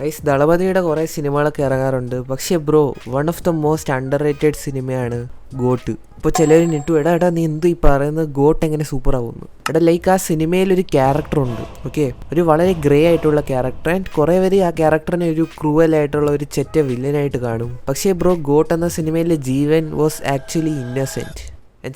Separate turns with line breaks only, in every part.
Guys ദളപതിയുടെ കുറേ സിനിമകളൊക്കെ ഇറങ്ങാറുണ്ട്. പക്ഷേ bro, one of the most under rated സിനിമയാണ് ഗോട്ട്. ഇപ്പോൾ ചിലർ ഞെട്ടു, എടാ നീ എന്ത് ഈ പറയുന്നത്, ഗോട്ട് എങ്ങനെ സൂപ്പർ ആവുന്നു? ലൈക്ക് ആ സിനിമയിൽ ഒരു ക്യാരക്ടറുണ്ട്, ഓക്കെ, ഒരു വളരെ ഗ്രേ ആയിട്ടുള്ള ക്യാരക്ടർ. ആൻഡ് കുറേ പേര് ആ ക്യാരക്ടറിനെ ഒരു ക്രൂവൽ ആയിട്ടുള്ള ഒരു ചെറ്റ വില്ലനായിട്ട് കാണും. പക്ഷേ ബ്രോ, ഗോട്ട് എന്ന സിനിമയിലെ ജീവൻ വാസ് ആക്ച്വലി ഇന്നസെൻറ്റ്.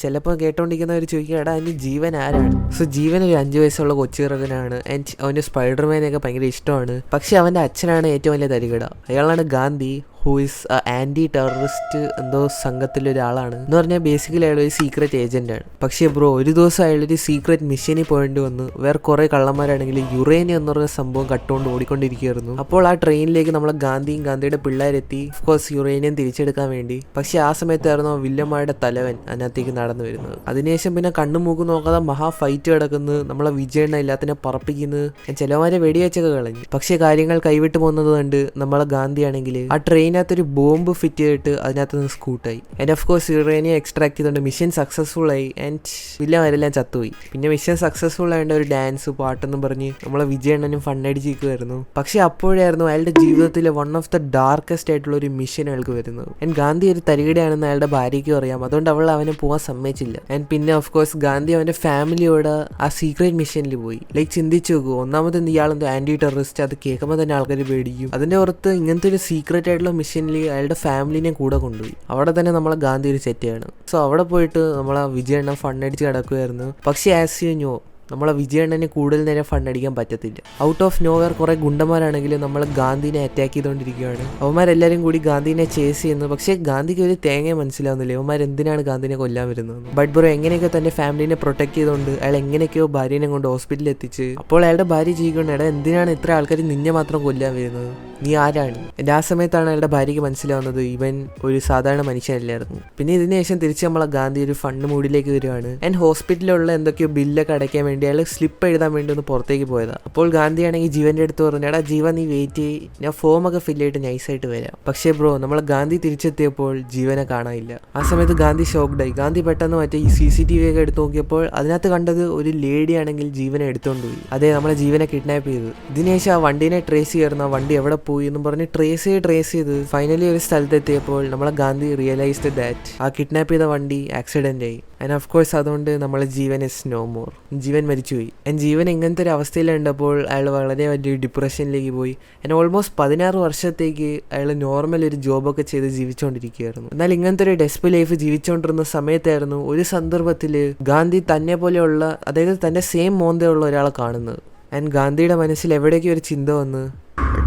ചിലപ്പോൾ കേട്ടോണ്ടിരിക്കുന്നവർ ചോദിക്കുക, എടാ അതിന് ജീവൻ ആരാണ്? സോ ജീവൻ ഒരു 5 വയസ്സുള്ള കൊച്ചിറകനാണ്. ആൻഡ് അവന് സ്പൈഡർമാനെയൊക്കെ ഭയങ്കര ഇഷ്ടമാണ്. പക്ഷെ അവൻ്റെ അച്ഛനാണ് ഏറ്റവും വലിയ തരികട. അയാളാണ് Gandhi, who is anti terrorist എന്തോ സംഘത്തിലൊരാളാണ്. എന്ന് പറഞ്ഞാൽ ബേസിക്കലി അയാൾ ഒരു സീക്രറ്റ് ഏജൻറ്റാണ്. പക്ഷേ ബ്രോ, ഒരു ദിവസം അയാളൊരു സീക്രറ്റ് മിഷനിൽ പോയിട്ട് വന്ന് വേറെ കുറേ കള്ളന്മാരാണെങ്കിൽ യുറേനിയം എന്ന് പറഞ്ഞ സംഭവം കട്ടുകൊണ്ട് ഓടിക്കൊണ്ടിരിക്കുകയായിരുന്നു. അപ്പോൾ ആ ട്രെയിനിലേക്ക് നമ്മളെ ഗാന്ധിയുടെ പിള്ളേരെത്തി, ഓഫ്കോഴ്സ് യുറേനിയം തിരിച്ചെടുക്കാൻ വേണ്ടി. പക്ഷേ ആ സമയത്തായിരുന്നു വില്ലന്മാരുടെ തലവൻ അതിനകത്തേക്ക് നടന്നു വരുന്നത്. അതിനുശേഷം പിന്നെ കണ്ണും മൂക്കും നോക്കാതെ മഹാ ഫൈറ്റ് കിടക്കുന്നത്, നമ്മളെ വിജയണ്ണ എല്ലാത്തിനെ പറപ്പിക്കുന്നത്, ചിലവന്മാരെ വെടിവെച്ചൊക്കെ കളഞ്ഞു. പക്ഷേ കാര്യങ്ങൾ കൈവിട്ട് പോകുന്നത് കണ്ട് നമ്മളെ ഗാന്ധിയാണെങ്കിൽ ആ ട്രെയിനകത്തൊരു ബോംബ് ഫിറ്റ് ചെയ്തിട്ട് അതിനകത്ത് നിന്ന് സ്കൂട്ടായി. And of course uranium extract ചെയ്തുകൊണ്ട് മിഷൻ സക്സസ്ഫുൾ ആയി. ആൻഡ് വില്ലന്മാരെല്ലാം ചത്തുപോയി. പിന്നെ മിഷൻ സക്സസ്ഫുൾ ആയതുകൊണ്ട് ഒരു ഡാൻസ് പാട്ടെന്നും പറഞ്ഞ് നമ്മളെ വിജയണ്ണനും ഫണ്ണടിച്ചിരിക്കുമായിരുന്നു. പക്ഷെ അപ്പോഴായിരുന്നു അയാളുടെ ജീവിതത്തിലെ വൺ ഓഫ് ദ ഡാർക്കസ്റ്റ് ആയിട്ടുള്ള ഒരു മിഷൻ അയാൾക്ക് വരുന്നത്. ആൻഡ് ഗാന്ധി ഒരു തരികിടയാണെന്ന് അയാളുടെ ഭാര്യയ്ക്കും അറിയാം. അതുകൊണ്ട് അവൾ അവനെ പോകാൻ സമ്മതിച്ചില്ല. ആൻഡ് പിന്നെ ഓഫ് കോഴ്സ് ഗാന്ധി അവന്റെ ഫാമിലിയോട് ആ സീക്രട്ട് മിഷനിൽ പോയി. ലൈക്ക് ചിന്തിച്ചു നോക്കൂ, ഒന്നാമത് ഇയാളെന്തോ ആന്റി ടെററിസ്റ്റ്, അത് കേൾക്കുമ്പോൾ തന്നെ ആൾക്കാർ പേടിക്കും. അതിന്റെ പുറത്ത് ഇങ്ങനത്തെ ഒരു സീക്രട്ട് ആയിട്ടുള്ള മിഷനിൽ അയാളുടെ ഫാമിലിനെ കൂടെ കൊണ്ടുപോയി. അവിടെ തന്നെ നമ്മളെ ഗാന്ധി ഒരു സെറ്റാണ്. സോ അവിടെ പോയിട്ട് നമ്മളെ വിജയണ്ണ ഫണ്ണടിച്ച് കിടക്കുമായിരുന്നു. പക്ഷേ ആസ് യു നോ, നമ്മളെ വിജയണ്ണനെ കൂടുതൽ നേരം ഫണ്ടടിക്കാൻ പറ്റത്തില്ല. ഔട്ട് ഓഫ് നോവെയർ കുറേ ഗുണ്ടന്മാരാണെങ്കിലും നമ്മൾ ഗാന്ധിനെ അറ്റാക്ക് ചെയ്തുകൊണ്ടിരിക്കുകയാണ്. അവന്മാരെല്ലാവരും കൂടി ഗാന്ധിനെ ചേസ് ചെയ്യുന്നു. പക്ഷേ ഗാന്ധിക്ക് ഒരു തേങ്ങ മനസ്സിലാവുന്നില്ല അവന്മാർ എന്തിനാണ് ഗാന്ധിനെ കൊല്ലാൻ വരുന്നത്. ബട്ട് ബ്രോ, എങ്ങനെയൊക്കെ തന്റെ ഫാമിലിനെ പ്രൊട്ടക്ട് ചെയ്തുകൊണ്ട് അയാൾ എങ്ങനെയൊക്കെയോ ഭാര്യനെ കൊണ്ട് ഹോസ്പിറ്റലിൽ എത്തിച്ച്. അപ്പോൾ അയാളുടെ ഭാര്യ ജീവിക്കണം, എടാ എന്തിനാണ് ഇത്ര ആൾക്കാർ നിന്നെ മാത്രം കൊല്ലാൻ വരുന്നത്, നീ ആരാണ്? എൻ്റെ ആ സമയത്താണ് അയാളുടെ ഭാര്യയ്ക്ക് മനസ്സിലാവുന്നത് ഇവൻ ഒരു സാധാരണ മനുഷ്യനല്ലായിരുന്നു. പിന്നെ ഇതിനുശേഷം തിരിച്ച് നമ്മളെ ഗാന്ധി ഒരു ഫണ്ട് മൂഡിലേക്ക് വരികയാണ്. ആൻഡ് ഹോസ്പിറ്റലിലുള്ള എന്തൊക്കെയോ ബില്ലൊക്കെ അടയ്ക്കാൻ വേണ്ടി അയാൾ സ്ലിപ്പ് എഴുതാൻ വേണ്ടി ഒന്ന് പുറത്തേക്ക് പോയതാണ്. അപ്പോൾ ഗാന്ധിയാണെങ്കിൽ ജീവന്റെ അടുത്ത് പറഞ്ഞു, എടാ ജീവൻ നീ വെയിറ്റ് ചെയ്യ്, ഞാൻ ഫോമൊക്കെ ഫില്ല് ചെയ്തിട്ട് നൈസായിട്ട് വരാം. പക്ഷേ ബ്രോ, നമ്മളെ ഗാന്ധി തിരിച്ചെത്തിയപ്പോൾ ജീവനെ കാണാനില്ല. ആ സമയത്ത് ഗാന്ധി ഷോക്ക്ഡായി. ഗാന്ധി പെട്ടെന്ന് മറ്റേ ഈ CCTV ഒക്കെ എടുത്ത് നോക്കിയപ്പോൾ അതിനകത്ത് കണ്ടത് ഒരു ലേഡി ആണെങ്കിൽ ജീവനെ എടുത്തുകൊണ്ട് പോയി. അതെ, നമ്മളെ ജീവനെ കിഡ്നാപ്പ് ചെയ്തു. ഇതിനുശേഷം ആ വണ്ടീനെ ട്രേസ് ചെയ്യായിരുന്നു. ആ വണ്ടി എവിടെ പോയി എന്നും പറഞ്ഞ് ട്രേസ് ചെയ്ത് ഫൈനലി ഒരു സ്ഥലത്തെത്തിയപ്പോൾ നമ്മളെ ഗാന്ധി റിയലൈസ്ഡ് ദാറ്റ് ആ കിഡ്നാപ്പ് ചെയ്ത വണ്ടി ആക്സിഡന്റ് ആയി. ആൻഡ് ഓഫ് കോഴ്സ് അതുകൊണ്ട് നമ്മളെ ജീവൻ ഇസ് നോ മോർ. ജീവൻ മരിച്ചുപോയി. ആൻഡ് ജീവൻ ഇങ്ങനത്തെ ഒരു അവസ്ഥയിലുണ്ടപ്പോൾ അയാൾ വളരെ വലിയ ഡിപ്രഷനിലേക്ക് പോയി. ആൻഡ് ഓൾമോസ്റ്റ് 16 വർഷത്തേക്ക് അയാൾ നോർമൽ ഒരു ജോബൊക്കെ ചെയ്ത് ജീവിച്ചുകൊണ്ടിരിക്കുകയായിരുന്നു. എന്നാൽ ഇങ്ങനത്തെ ഒരു ഡെസ്പ് ലൈഫ് ജീവിച്ചുകൊണ്ടിരുന്ന സമയത്തായിരുന്നു ഒരു സന്ദർഭത്തിൽ ഗാന്ധി തന്നെ പോലെയുള്ള, അതായത് തൻ്റെ സെയിം മോന്തയുള്ള ഒരാളെ കാണുന്നത്. ആൻഡ് ഗാന്ധിയുടെ മനസ്സിൽ എവിടേക്കും ഒരു ചിന്ത വന്ന്,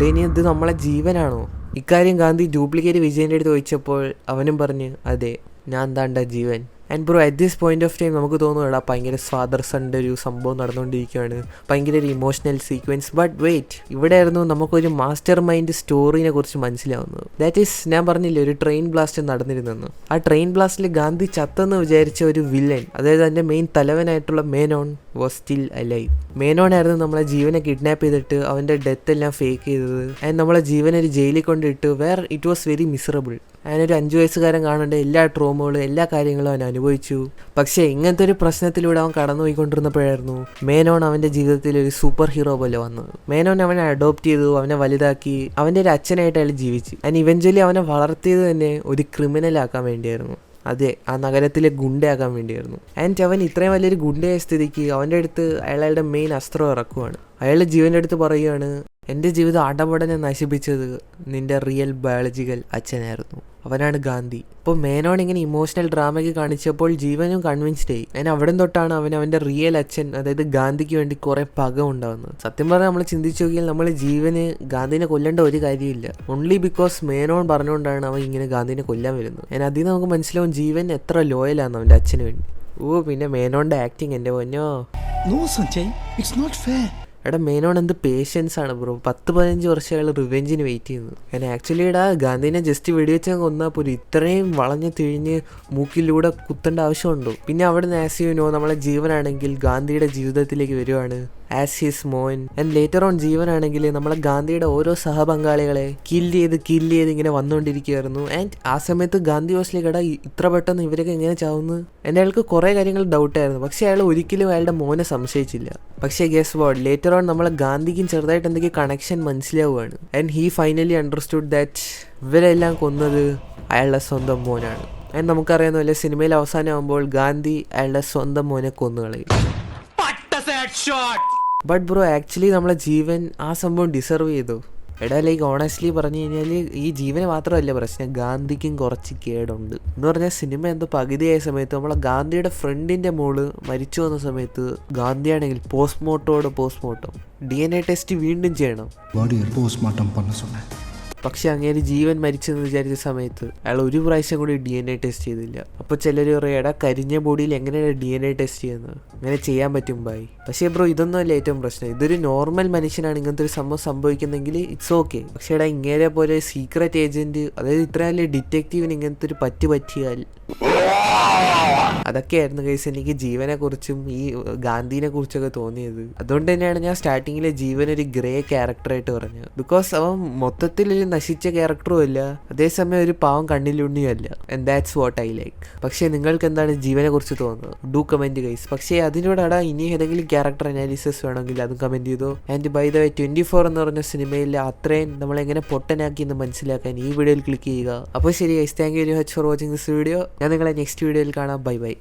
ഇനി ഇത് നമ്മളെ ജീവനാണോ? ഇക്കാര്യം ഗാന്ധി ഡ്യൂപ്ലിക്കേറ്റ് വിജയൻ്റെ അടുത്ത് ചോദിച്ചപ്പോൾ അവനും പറഞ്ഞ്, അതെ, ഞാൻ താണ്ട Jeevan. And bro, at this point of time നമുക്ക് തോന്നുന്നു ഭയങ്കര ഫാദർ സൺൻ്റെ ഒരു സംഭവം നടന്നുകൊണ്ടിരിക്കുകയാണ്, ഭയങ്കര ഒരു ഇമോഷണൽ സീക്വൻസ്. ബട്ട് വെയിറ്റ്, ഇവിടെയായിരുന്നു നമുക്കൊരു മാസ്റ്റർ മൈൻഡ് സ്റ്റോറിനെ കുറിച്ച് മനസ്സിലാവുന്നത്. ദാറ്റ് ഈസ്, ഞാൻ പറഞ്ഞില്ലേ ഒരു ട്രെയിൻ ബ്ലാസ്റ്റ് നടന്നിരുന്നെന്ന്. ആ ട്രെയിൻ ബ്ലാസ്റ്റിൽ ഗാന്ധി ചത്തെന്ന് വിചാരിച്ച ഒരു വില്ലൻ, അതായത് അതിൻ്റെ മെയിൻ തലവനായിട്ടുള്ള മേനോൻ വാസ് സ്റ്റിൽ അലൈവ്. മേനോനായിരുന്നു നമ്മളെ ജീവനെ കിഡ്നാപ്പ് ചെയ്തിട്ട് അവൻ്റെ ഡെത്ത് എല്ലാം ഫേക്ക് ചെയ്തത്. ആൻഡ് നമ്മളെ ജീവനെ ഒരു ജയിലിൽ കൊണ്ടിട്ട് ഇറ്റ് വാസ് വെരി മിസറബിൾ. അതിനൊരു 5 വയസ്സുകാരൻ കാണേണ്ട എല്ലാ ട്രോമകളും എല്ലാ കാര്യങ്ങളും അവൻ അനുഭവിച്ചു. പക്ഷേ ഇങ്ങനത്തെ ഒരു പ്രശ്നത്തിലൂടെ അവൻ കടന്നുപോയിക്കൊണ്ടിരുന്നപ്പോഴായിരുന്നു മേനോൻ അവൻ്റെ ജീവിതത്തിൽ ഒരു സൂപ്പർ ഹീറോ പോലെ വന്നത്. മേനോൻ അവനെ അഡോപ്റ്റ് ചെയ്തു, അവനെ വലുതാക്കി, അവൻ്റെ ഒരു അച്ഛനായിട്ട് അയാൾ ജീവിച്ചു. ആൻഡ് ഇവഞ്ച്വലി അവനെ വളർത്തിയത് തന്നെ ഒരു ക്രിമിനലാക്കാൻ വേണ്ടിയായിരുന്നു. അതെ, ആ നഗരത്തിലെ ഗുണ്ടയാക്കാൻ വേണ്ടിയായിരുന്നു. ആൻഡ് അവൻ ഇത്രയും വലിയൊരു ഗുണ്ടയായ സ്ഥിതിക്ക് അവൻ്റെ അടുത്ത് അയാളുടെ മെയിൻ അസ്ത്രം ഇറക്കുവാണ്. അയാളുടെ ജീവൻ്റെ അടുത്ത് പറയുകയാണ്, എൻ്റെ ജീവിതം അടപടനെ നശിപ്പിച്ചത് നിൻ്റെ റിയൽ ബയോളജിക്കൽ അച്ഛനായിരുന്നു, അവനാണ് ഗാന്ധി. അപ്പോൾ മേനോൻ ഇങ്ങനെ ഇമോഷണൽ ഡ്രാമയ്ക്ക് കാണിച്ചപ്പോൾ ജീവനും കൺവിൻസ്ഡ് ആയി. ഞാൻ അവിടെ തൊട്ടാണ് അവൻ്റെ റിയൽ അച്ഛൻ, അതായത് ഗാന്ധിക്ക് വേണ്ടി കുറേ പക ഉണ്ടാകുന്നത്. സത്യം പറഞ്ഞാൽ നമ്മൾ ചിന്തിച്ചു നോക്കിയാൽ നമ്മൾ ജീവന് ഗാന്ധിനെ കൊല്ലേണ്ട ഒരു കാര്യമില്ല. ഓൺലി ബിക്കോസ് മേനോൻ പറഞ്ഞുകൊണ്ടാണ് അവൻ ഇങ്ങനെ ഗാന്ധിനെ കൊല്ലാൻ വരുന്നത്. ഞാൻ അതിൽ നമുക്ക് മനസ്സിലാവും ജീവൻ എത്ര ലോയലാന്ന് അവൻ്റെ അച്ഛന് വേണ്ടി. പിന്നെ മേനോൻ്റെ ആക്ടിങ് എൻ്റെ പൊന്നോ. എടാ, മേനോൻ എന്ത് പേഷ്യൻസ് ആണ് ബ്രോ. 10-15 വർഷം അയാൾ റിവെഞ്ചിന് വെയിറ്റ് ചെയ്യുന്നു. ഞാൻ ആക്ച്വലി ഗാന്ധിനെ ജസ്റ്റ് വെടിവെച്ചാൽ കൊന്നാൽ പോലും ഇത്രയും വളഞ്ഞ് തിരിഞ്ഞ് മൂക്കിലൂടെ കുത്തേണ്ട ആവശ്യമുണ്ടോ? പിന്നെ അവിടെ നിന്ന് ആസ് യു നോ, നമ്മളെ ജീവനാണെങ്കിൽ ഗാന്ധിയുടെ ജീവിതത്തിലേക്ക് വരുവാണ്. ആസ് ഹിസ് മോൻ. ആൻഡ് ലേറ്റർ ഓൺ ജീവനാണെങ്കിൽ നമ്മളെ ഗാന്ധിയുടെ ഓരോ സഹപങ്കാളികളെ കില്ല് ചെയ്ത് ഇങ്ങനെ വന്നുകൊണ്ടിരിക്കുകയായിരുന്നു. ആൻഡ് ആ സമയത്ത് ഗാന്ധി വാസ് ലൈക്ക് എടാ ഇത്ര പെട്ടെന്ന് ഇവരൊക്കെ എങ്ങനെ ചാവുന്നു. എൻ്റെ അയാൾക്ക് കുറേ കാര്യങ്ങൾ ഡൗട്ടായിരുന്നു. പക്ഷേ അയാൾ ഒരിക്കലും അയാളുടെ മോനെ സംശയിച്ചില്ല. പക്ഷേ ഗെസ് വാട്ട്, ലേറ്റർ ഓൺ നമ്മളെ ഗാന്ധിക്കും ചെറുതായിട്ട് എന്തെങ്കിലും കണക്ഷൻ മനസ്സിലാവുകയാണ്. And he finally understood that ഇവരെല്ലാം കൊന്നത് അയാളുടെ സ്വന്തം മോനാണ്. ആൻഡ് നമുക്കറിയാവുന്ന പോലെ സിനിമയിൽ അവസാനമാകുമ്പോൾ ഗാന്ധി അയാളുടെ സ്വന്തം മോനെ കൊന്നുകളയും. ബട്ട് ബ്രോ ആക്ച്വലി നമ്മളെ ജീവൻ ആ സംഭവം ഡിസർവ് ചെയ്തു. എടാ ലൈക്ക് ഓണസ്റ്റ്ലി പറഞ്ഞു കഴിഞ്ഞാൽ ഈ ജീവന് മാത്രമല്ല പ്രശ്നം, ഗാന്ധിക്കും കുറച്ച് കേടുണ്ട്. എന്ന് പറഞ്ഞാൽ സിനിമ എന്തോ പകുതിയായ സമയത്ത് നമ്മളെ ഗാന്ധിയുടെ ഫ്രണ്ടിൻ്റെ മോള് മരിച്ചു വന്ന സമയത്ത് ഗാന്ധിയാണെങ്കിൽ പോസ്റ്റ്മോർട്ടം DNA ടെസ്റ്റ് വീണ്ടും ചെയ്യണം. പക്ഷെ അങ്ങേര് ജീവൻ മരിച്ചെന്ന് വിചാരിച്ച സമയത്ത് അയാൾ ഒരു പ്രാവശ്യം കൂടി DNA ടെസ്റ്റ് ചെയ്തില്ല. അപ്പോൾ ചിലർ പറയും എടാ കരിഞ്ഞ ബോഡിയിൽ എങ്ങനെയാണ് DNA ടെസ്റ്റ് ചെയ്യുന്നത്, അങ്ങനെ ചെയ്യാൻ പറ്റും ബായി. പക്ഷേ ബ്രോ ഇതൊന്നും അല്ല ഏറ്റവും പ്രശ്നം. ഇതൊരു നോർമൽ മനുഷ്യനാണ് ഇങ്ങനത്തെ ഒരു സംഭവം സംഭവിക്കുന്നെങ്കിൽ ഇറ്റ്സ് ഓക്കെ. പക്ഷേ എടാ ഇങ്ങേരെ പോലെ സീക്രട്ട് ഏജന്റ്, അതായത് ഇത്ര വലിയ ഡിറ്റക്റ്റീവിന് ഇങ്ങനത്തെ ഒരു പറ്റിയാൽ അതൊക്കെയായിരുന്നു ഗൈസ് എനിക്ക് ജീവനെ കുറിച്ചും ഈ ഗാന്ധിനെ കുറിച്ചൊക്കെ തോന്നിയത്. അതുകൊണ്ട് തന്നെയാണ് ഞാൻ സ്റ്റാർട്ടിങ്ങിലെ ജീവൻ ഒരു ഗ്രേ ക്യാരക്ടറായിട്ട് പറഞ്ഞത്. ബിക്കോസ് അവൻ മൊത്തത്തിൽ ഒരു നശിച്ച ക്യാരക്ടറും അല്ല, അതേസമയം ഒരു പാവം കണ്ണിലുണ്ണിയും അല്ല. And that's what I like. പക്ഷേ നിങ്ങൾക്ക് എന്താണ് ജീവനെ കുറിച്ച് തോന്നുന്നത്? Do comment guys. പക്ഷേ അതിനോടാ ഇനി ഏതെങ്കിലും ക്യാരക്ടർ അനാലിസിസ് വേണമെങ്കിൽ അതും കമന്റ് ചെയ്തോ. ആൻഡ് ബൈ ദ വേ 24 എന്ന് പറഞ്ഞ സിനിമയിൽ അത്രയും നമ്മളെങ്ങനെ പൊട്ടനാക്കി എന്ന് മനസ്സിലാക്കാൻ ഈ വീഡിയോയിൽ ക്ലിക്ക് ചെയ്യുക. അപ്പോൾ ശരി guys, thank you very much for watching this video. ഞാൻ നിങ്ങളെ നെക്സ്റ്റ് വീഡിയോയിൽ കാണാം. Bye bye.